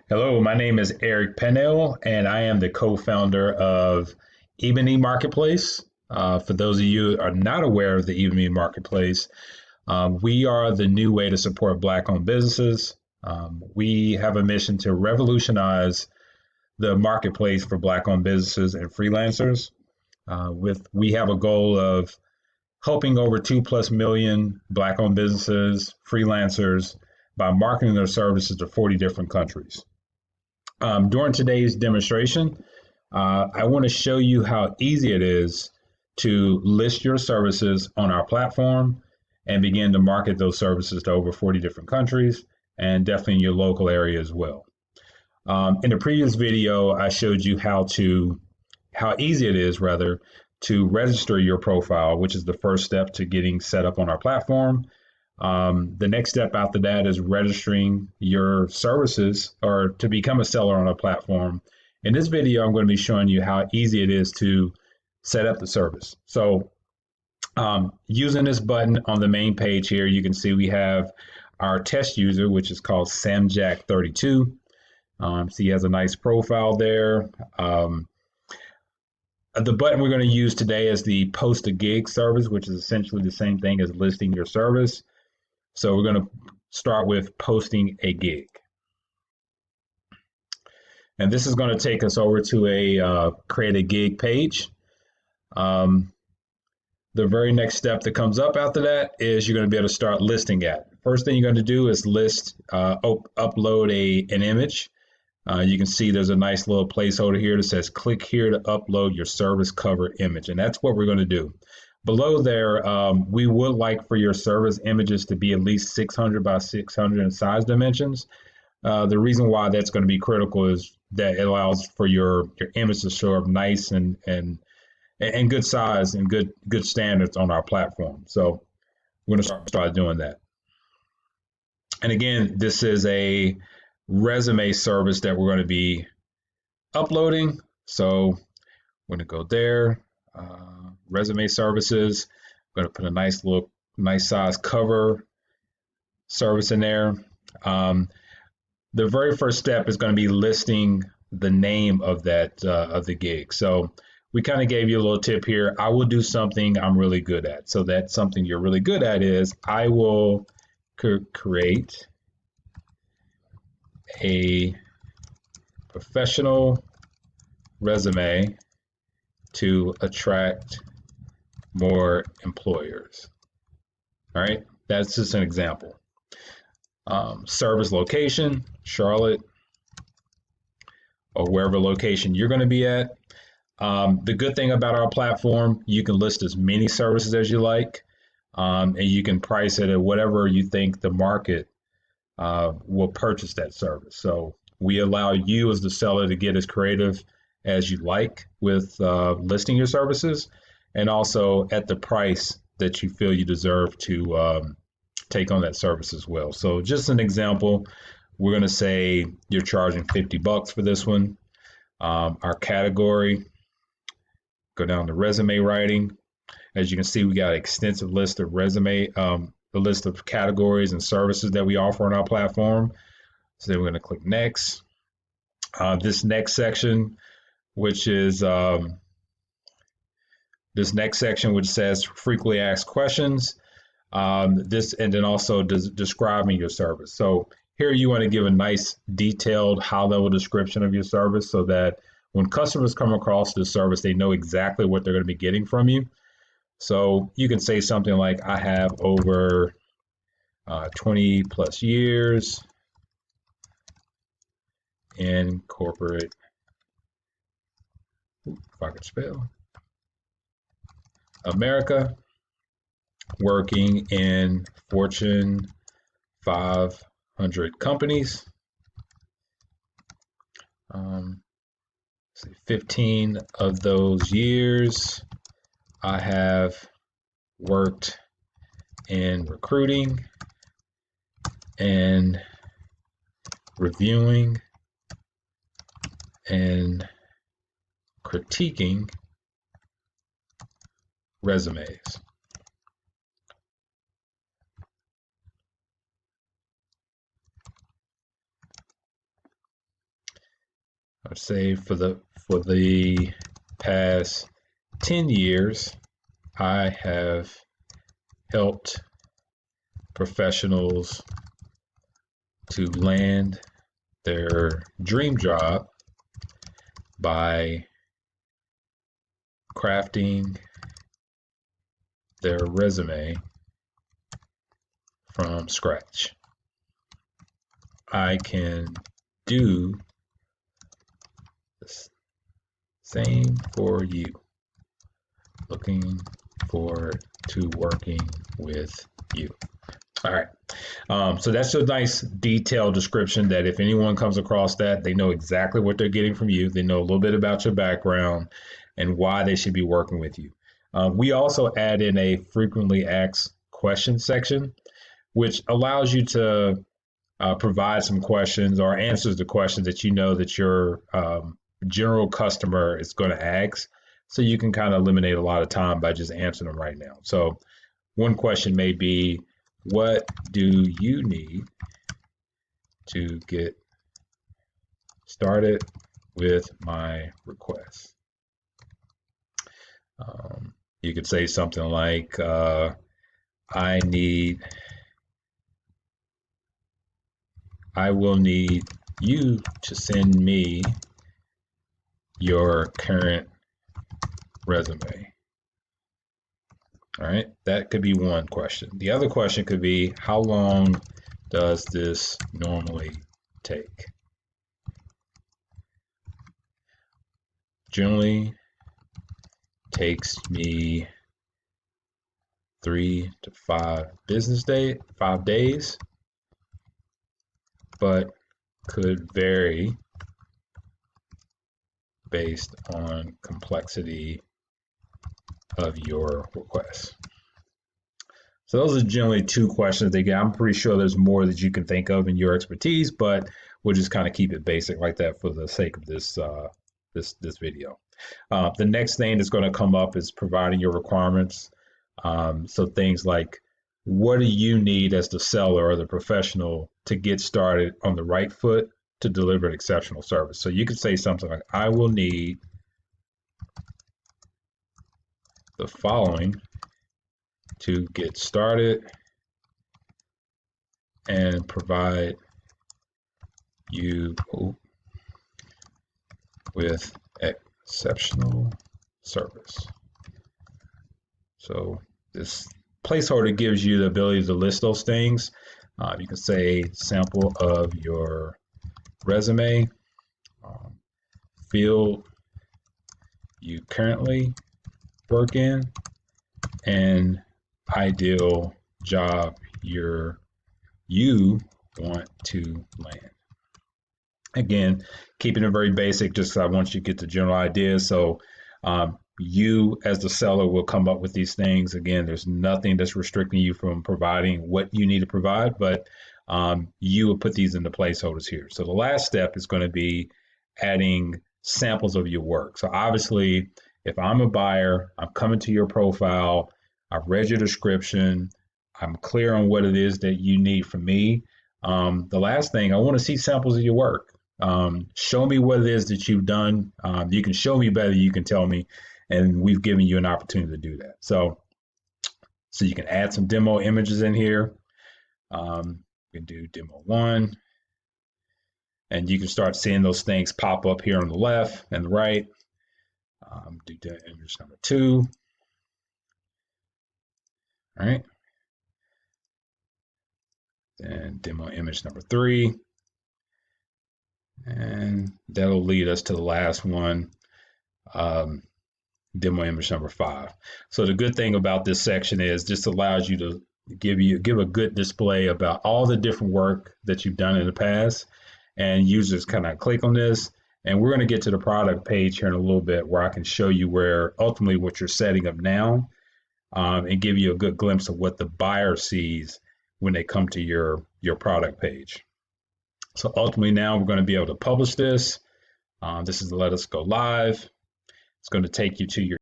Hello, my name is Eric Pennell, and I am the co-founder of Ebuynee Marketplace. For those of you who are not aware of the Ebuynee Marketplace, we are the new way to support Black-owned businesses. We have a mission to revolutionize the marketplace for Black-owned businesses and freelancers. We have a goal of helping over 2+ million Black-owned businesses, freelancers, by marketing their services to 40 different countries. During today's demonstration, I want to show you how easy it is to list your services on our platform and begin to market those services to over 40 different countries and definitely in your local area as well. In the previous video, I showed you how easy it is rather to register your profile, which is the first step to getting set up on our platform. The next step after that is registering your services or to become a seller on a platform. In this video, I'm going to be showing you how easy it is to set up the service. So using this button on the main page here, you can see we have our test user, which is called Samjack32. So he has a nice profile there. The button we're going to use today is the post a gig service, which is essentially the same thing as listing your service. So we're going to start with posting a gig. And this is going to take us over to a create a gig page. The very next step that comes up after that is you're going to be able to start listing at. First thing you're going to do is upload an image. You can see there's a nice little placeholder here that says click here to upload your service cover image. And that's what we're going to do. Below there, we would like for your service images to be at least 600 by 600 in size dimensions. The reason why that's going to be critical is that it allows for your image to show up nice and good size and good standards on our platform. So we're going to start doing that. And again, this is a resume service that we're going to be uploading. So we're going to go there. Resume services. I'm going to put a nice size cover service in there. The very first step is going to be listing the name of that of the gig. So we kind of gave you a little tip here. I will do something I'm really good at. So that's something you're really good at is I will create a professional resume to attract more employers. All right, that's just an example. Service location, Charlotte, or wherever location you're going to be at. The good thing about our platform, you can list as many services as you like, and you can price it at whatever you think the market will purchase that service. So we allow you as the seller to get as creative as you like with listing your services, and also at the price that you feel you deserve to take on that service as well. So just an example, we're going to say you're charging $50 for this one. Our category, go down to resume writing. As you can see, we got an extensive list of the list of categories and services that we offer on our platform. So then we're going to click next. This next section, which says frequently asked questions, and then also describing your service. So here you want to give a nice detailed high-level description of your service so that when customers come across this service, they know exactly what they're going to be getting from you. So you can say something like, I have over 20 plus years in corporate, if I could spell, America, working in Fortune 500 companies. 15 of those years I have worked in recruiting and reviewing and critiquing resumes. I'd say for the past 10 years, I have helped professionals to land their dream job by crafting their resume from scratch. I can do the same for you. Looking forward to working with you. All right. So that's a nice detailed description that if anyone comes across that, they know exactly what they're getting from you. They know a little bit about your background and why they should be working with you. We also add in a frequently asked questions section, which allows you to provide some questions or answers to questions that you know that your general customer is going to ask. So you can kind of eliminate a lot of time by just answering them right now. So one question may be, what do you need to get started with my request? You could say something like, I will need you to send me your current resume. All right, that could be one question. The other question could be, how long does this normally take? Generally takes me 3 to 5 days, but could vary based on complexity of your request. So those are generally two questions they get. I'm pretty sure there's more that you can think of in your expertise, but we'll just kind of keep it basic like that for the sake of this this video. The next thing that's going to come up is providing your requirements. So things like, what do you need as the seller or the professional to get started on the right foot to deliver an exceptional service? So you could say something like, I will need the following to get started and provide you with exceptional service. So this placeholder gives you the ability to list those things. You can say sample of your resume, field you currently work in, and ideal job you want to land. Again, keeping it very basic, just because I want you to get the general idea. So you as the seller will come up with these things. Again, there's nothing that's restricting you from providing what you need to provide, but you will put these in the placeholders here. So the last step is going to be adding samples of your work. So obviously, if I'm a buyer, I'm coming to your profile, I've read your description, I'm clear on what it is that you need from me. The last thing, I want to see samples of your work. Show me what it is that you've done. You can show me better, you can tell me, and we've given you an opportunity to do that. So you can add some demo images in here. You can do demo 1, and you can start seeing those things pop up here on the left and the right. Do image number 2. All right. Then demo image number 3. And that'll lead us to the last one, demo image number 5. So the good thing about this section is this allows you to give a good display about all the different work that you've done in the past, and users kind of click on this. And we're going to get to the product page here in a little bit, where I can show you where ultimately what you're setting up now, and give you a good glimpse of what the buyer sees when they come to your product page. So ultimately now we're going to be able to publish this. This is Let Us Go Live. It's going to take you to your